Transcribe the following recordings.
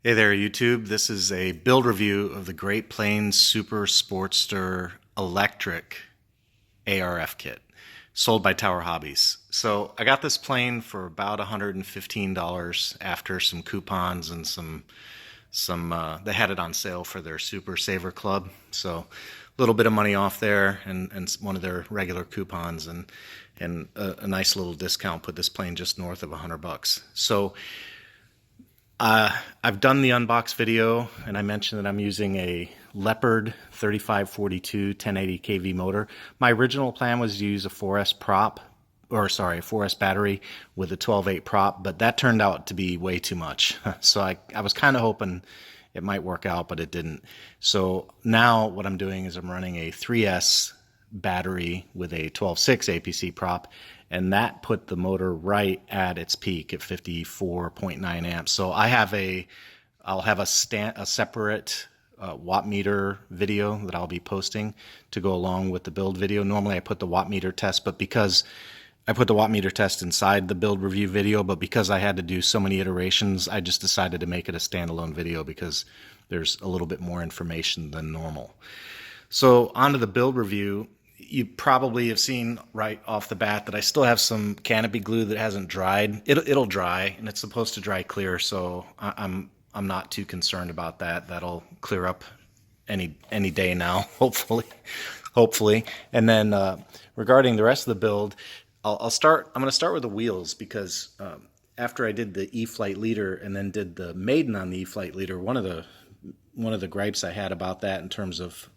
Hey there, YouTube. This is a build review of the Great Plains Super Sportster Electric ARF kit, sold by Tower Hobbies. So I got this plane for about $115 after some coupons and they had it on sale for their Super Saver Club. So a little bit of money off there and one of their regular coupons and a nice little discount put this plane just north of $100. So I've done the unbox video, and I mentioned that I'm using a Leopard 3542 1080 kV motor. My original plan was to use a 4S prop, or sorry, a 4S battery with a 12.8 prop, but that turned out to be way too much. So I was kind of hoping it might work out, but it didn't. So now what I'm doing is I'm running a 3S battery with a 12.6 APC prop, and that put the motor right at its peak at 54.9 amps. So I'll have a separate watt meter video that I'll be posting to go along with the build video. Normally I put the watt meter test, but because I put the watt meter test inside the build review video, but because I had to do so many iterations, I just decided to make it a standalone video because there's a little bit more information than normal. So on to the build review. You probably have seen right off the bat that I still have some canopy glue that hasn't dried. It'll dry, and it's supposed to dry clear, so I'm not too concerned about that. That'll clear up any day now, hopefully. And then regarding the rest of the build, I'm going to start with the wheels because after I did the E-Flight leader and then did the maiden on the E-Flight leader, one of the gripes I had about that in terms of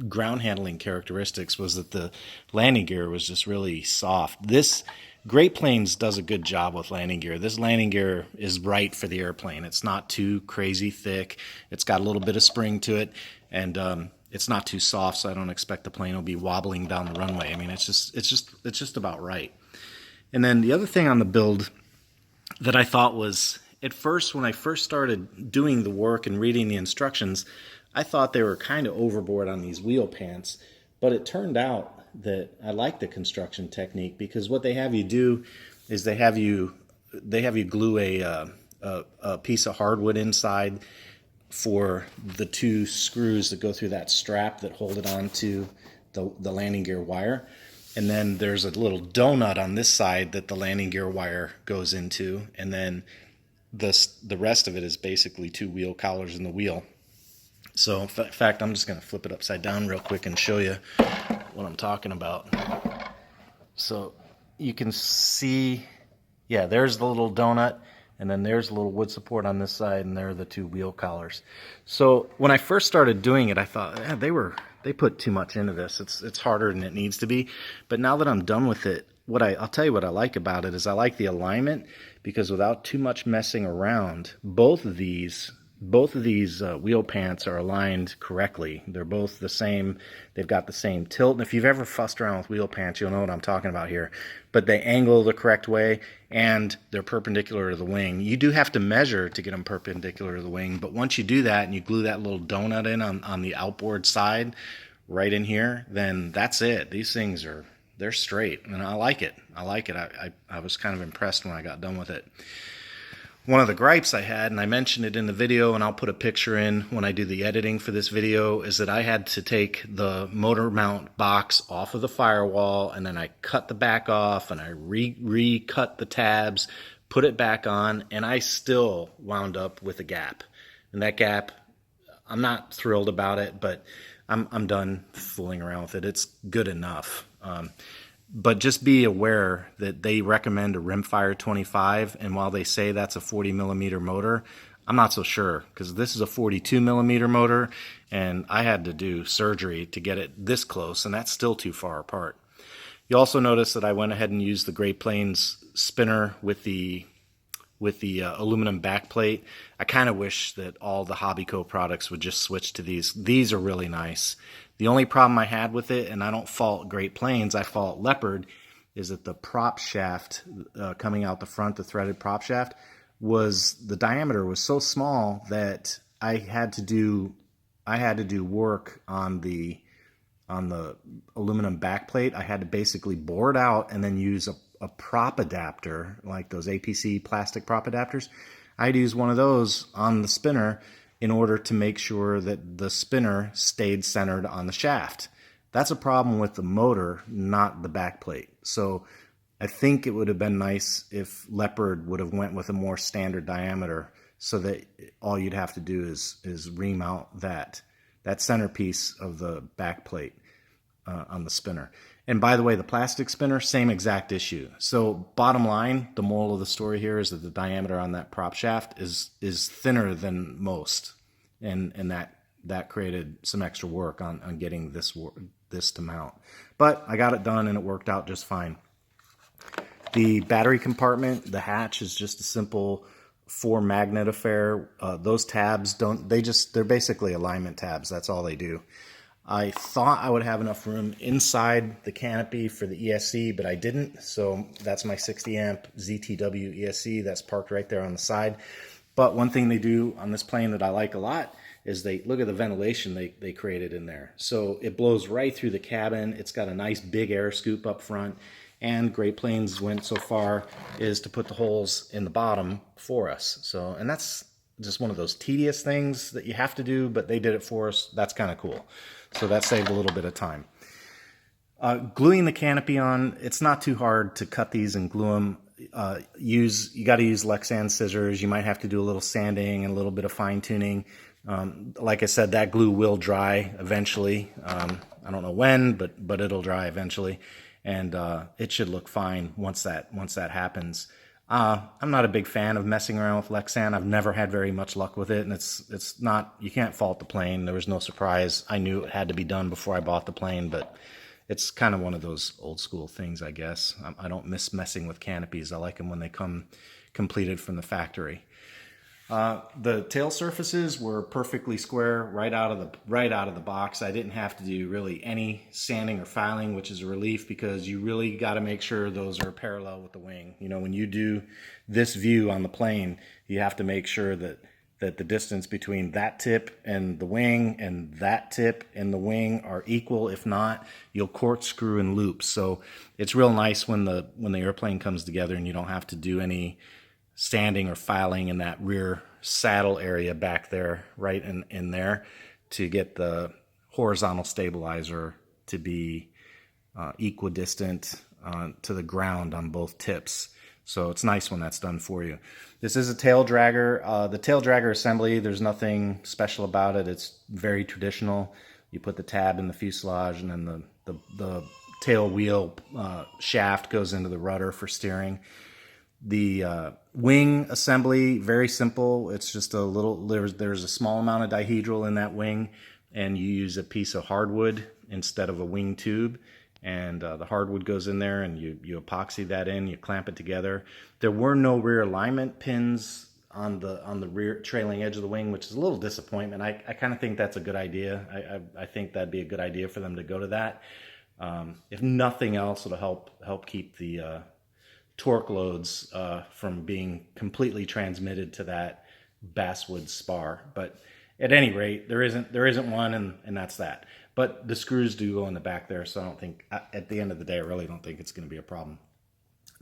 ground handling characteristics was that the landing gear was just really soft. This Great Plains does a good job with landing gear. This landing gear is right for the airplane. It's not too crazy thick. It's got a little bit of spring to it, and it's not too soft, so I don't expect the plane will be wobbling down the runway. I mean, it's just about right. And then the other thing on the build that I thought was, at first, when I first started doing the work and reading the instructions, I thought they were kind of overboard on these wheel pants, but it turned out that I like the construction technique because what they have you do is they have you glue a piece of hardwood inside for the two screws that go through that strap that hold it onto the landing gear wire. And then there's a little donut on this side that the landing gear wire goes into, and then the rest of it is basically two wheel collars in the wheel. So in fact, I'm just going to flip it upside down real quick and show you what I'm talking about. So you can see, yeah, there's the little donut, and then there's a little wood support on this side, and there are the two wheel collars. So when I first started doing it, I thought, they put too much into this. It's harder than it needs to be. But now that I'm done with it, I'll tell you what I like about it is I like the alignment, because without too much messing around, both of these wheel pants are aligned correctly. They're both the same. They've got the same tilt. And if you've ever fussed around with wheel pants, you'll know what I'm talking about here. But they angle the correct way, and they're perpendicular to the wing. You do have to measure to get them perpendicular to the wing, but once you do that and you glue that little donut in on the outboard side right in here, then that's it. These things they're straight, and I like it. I was kind of impressed when I got done with it. One of the gripes I had, and I mentioned it in the video, and I'll put a picture in when I do the editing for this video, is that I had to take the motor mount box off of the firewall, and then I cut the back off, and I recut the tabs, put it back on, and I still wound up with a gap. And that gap, I'm not thrilled about it, but I'm done fooling around with it. It's good enough. But just be aware that they recommend a rimfire 25, and while they say that's a 40 millimeter motor, I'm not so sure, because this is a 42 millimeter motor, and I had to do surgery to get it this close, and that's still too far apart. You also notice that I went ahead and used the Great Plains spinner with the aluminum backplate. I kind of wish that all the Hobbyco products would just switch to these. These are really nice. The only problem I had with it, and I don't fault Great Plains, I fault Leopard, is that the prop shaft coming out the front, the threaded prop shaft, the diameter was so small that I had to do work on the aluminum backplate. I had to basically bore it out and then use a prop adapter, like those APC plastic prop adapters. I had to use one of those on the spinner in order to make sure that the spinner stayed centered on the shaft. That's a problem with the motor, not the back plate. So I think it would have been nice if Leopard would have went with a more standard diameter, so that all you'd have to do is remount that centerpiece of the back plate on the spinner. And by the way, the plastic spinner, same exact issue. So bottom line, the moral of the story here is that the diameter on that prop shaft is thinner than most, and that created some extra work on getting this to mount. But I got it done and it worked out just fine. The battery compartment, the hatch, is just a simple 4-magnet affair. Those tabs they're basically alignment tabs. That's all they do. I thought I would have enough room inside the canopy for the ESC, but I didn't. So that's my 60 amp ZTW ESC that's parked right there on the side. But one thing they do on this plane that I like a lot is they look at the ventilation they created in there. So it blows right through the cabin. It's got a nice big air scoop up front. And Great Plains went so far is to put the holes in the bottom for us. So, and that's just one of those tedious things that you have to do, but they did it for us. That's kind of cool. So that saved a little bit of time. Gluing the canopy on, it's not too hard to cut these and glue them. You got to use Lexan scissors. You might have to do a little sanding and a little bit of fine tuning. Like I said, that glue will dry eventually. I don't know when, but it'll dry eventually. And it should look fine once that happens. I'm not a big fan of messing around with Lexan. I've never had very much luck with it, and it's not, you can't fault the plane. There was no surprise. I knew it had to be done before I bought the plane, but it's kind of one of those old school things, I guess. I don't miss messing with canopies. I like them when they come completed from the factory. The tail surfaces were perfectly square right out of the box. I didn't have to do really any sanding or filing, which is a relief, because you really got to make sure those are parallel with the wing. You know, when you do this view on the plane, you have to make sure that the distance between that tip and the wing and that tip and the wing are equal. If not, you'll corkscrew in loops. So it's real nice when the airplane comes together and you don't have to do any sanding or filing in that rear saddle area back there, right in there, to get the horizontal stabilizer to be equidistant to the ground on both tips. So it's nice when that's done for you. This is a tail dragger. The tail dragger assembly, there's nothing special about it. It's very traditional. You put the tab in the fuselage, and then the tail wheel shaft goes into the rudder for steering. The wing assembly, very simple. It's just a little, there's a small amount of dihedral in that wing, and you use a piece of hardwood instead of a wing tube. And the hardwood goes in there, and you epoxy that in, you clamp it together. There were no rear alignment pins on the rear trailing edge of the wing, which is a little disappointment. I kind of think that's a good idea. I think that'd be a good idea for them to go to that. If nothing else, it'll help keep the torque loads from being completely transmitted to that basswood spar. But at any rate, there isn't one, and that's that. But the screws do go in the back there, so I don't think, at the end of the day, I really don't think it's going to be a problem.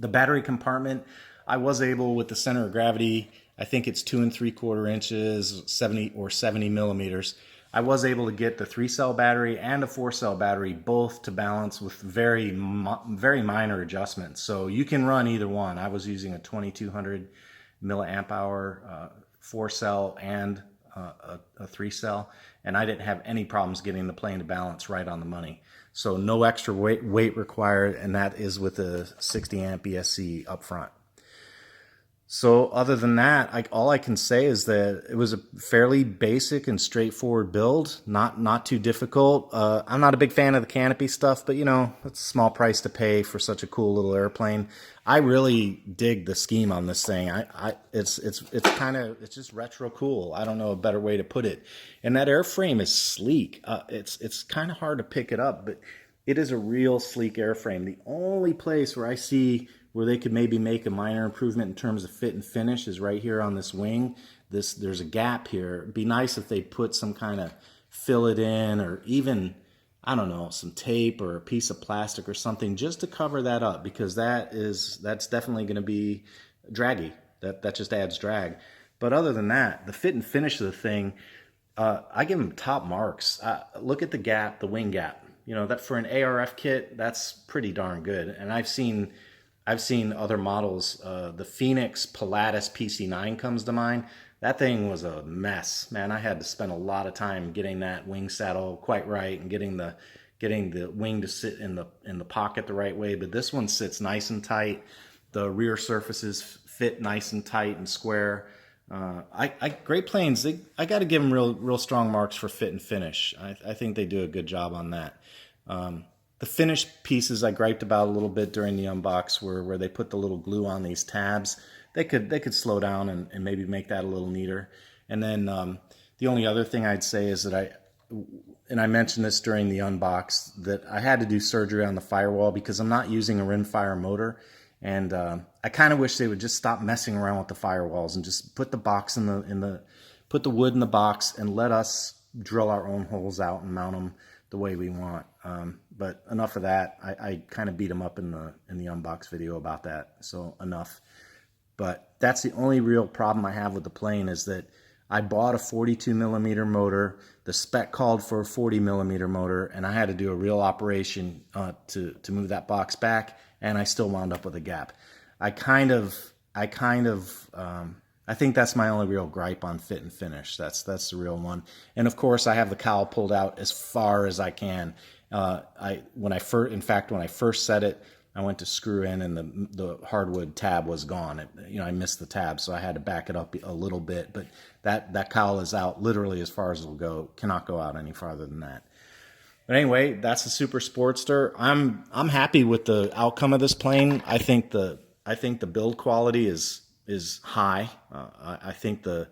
The battery compartment, I was able, with the center of gravity, I think it's 2 3/4 inches, 70 millimeters. I was able to get the 3-cell battery and a 4-cell battery both to balance with very minor adjustments. So you can run either one. I was using a 2200 milliamp hour 4-cell and a 3-cell, and I didn't have any problems getting the plane to balance right on the money. So no extra weight required, and that is with a 60 amp ESC up front. So other than that, all I can say is that it was a fairly basic and straightforward build, not too difficult. I'm not a big fan of the canopy stuff, but you know, it's a small price to pay for such a cool little airplane. I really dig the scheme on this thing. It's just retro cool. I don't know a better way to put it. And that airframe is sleek. It's kind of hard to pick it up, but it is a real sleek airframe. The only place where I see where they could maybe make a minor improvement in terms of fit and finish is right here on this wing. There's a gap here. It'd be nice if they put some kind of fillet in, or even, I don't know, some tape or a piece of plastic or something just to cover that up, because that's definitely going to be draggy. That just adds drag. But other than that, the fit and finish of the thing, I give them top marks. Look at the gap, the wing gap. You know, that for an ARF kit, that's pretty darn good. And I've seen other models. The Phoenix Pilatus PC9 comes to mind. That thing was a mess, man. I had to spend a lot of time getting that wing saddle quite right and getting the wing to sit in the pocket the right way. But this one sits nice and tight. The rear surfaces fit nice and tight and square. Great Plains, I got to give them real strong marks for fit and finish. I think they do a good job on that. The finished pieces I griped about a little bit during the unbox were where they put the little glue on these tabs. They could slow down and maybe make that a little neater. And then the only other thing I'd say is that I mentioned this during the unbox, that I had to do surgery on the firewall because I'm not using a rimfire motor. And I kind of wish they would just stop messing around with the firewalls and just put the box put the wood in the box and let us drill our own holes out and mount them the way we want. But enough of that. I kind of beat them up in the unbox video about that. So enough. But that's the only real problem I have with the plane, is that I bought a 42 millimeter motor. The spec called for a 40 millimeter motor, and I had to do a real operation to move that box back, and I still wound up with a gap. I think that's my only real gripe on fit and finish. That's the real one. And of course, I have the cowl pulled out as far as I can. When I first set it, I went to screw in, and the hardwood tab was gone. I missed the tab, so I had to back it up a little bit. But that cowl is out literally as far as it'll go. Cannot go out any farther than that. But anyway, that's the Super Sportster. I'm happy with the outcome of this plane. I think the build quality is high. I think I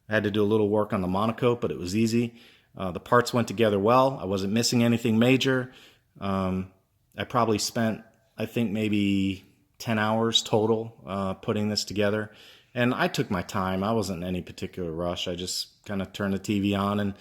had to do a little work on the monocoque, but it was easy. The parts went together well. I wasn't missing anything major. I probably spent, I think, maybe 10 hours total putting this together. And I took my time. I wasn't in any particular rush. I just kind of turned the TV on and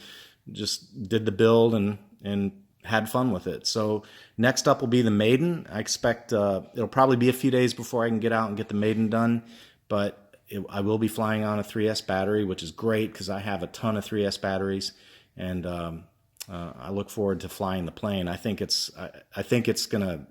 just did the build and had fun with it. So next up will be the Maiden. I expect it'll probably be a few days before I can get out and get the Maiden done. But I will be flying on a 3S battery, which is great because I have a ton of 3S batteries. And I look forward to flying the plane. I think it's going to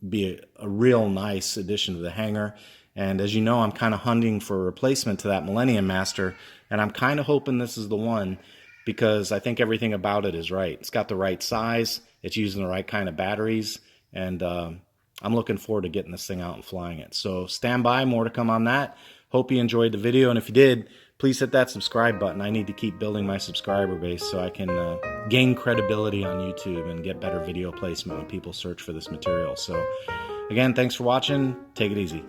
be a real nice addition to the hangar. And as you know, I'm kind of hunting for a replacement to that Millennium Master, and I'm kind of hoping this is the one, because I think everything about it is right. It's got the right size, it's using the right kind of batteries, and I'm looking forward to getting this thing out and flying it. So stand by, more to come on that. Hope you enjoyed the video, and if you did, please hit that subscribe button. I need to keep building my subscriber base so I can gain credibility on YouTube and get better video placement when people search for this material. So again, thanks for watching. Take it easy.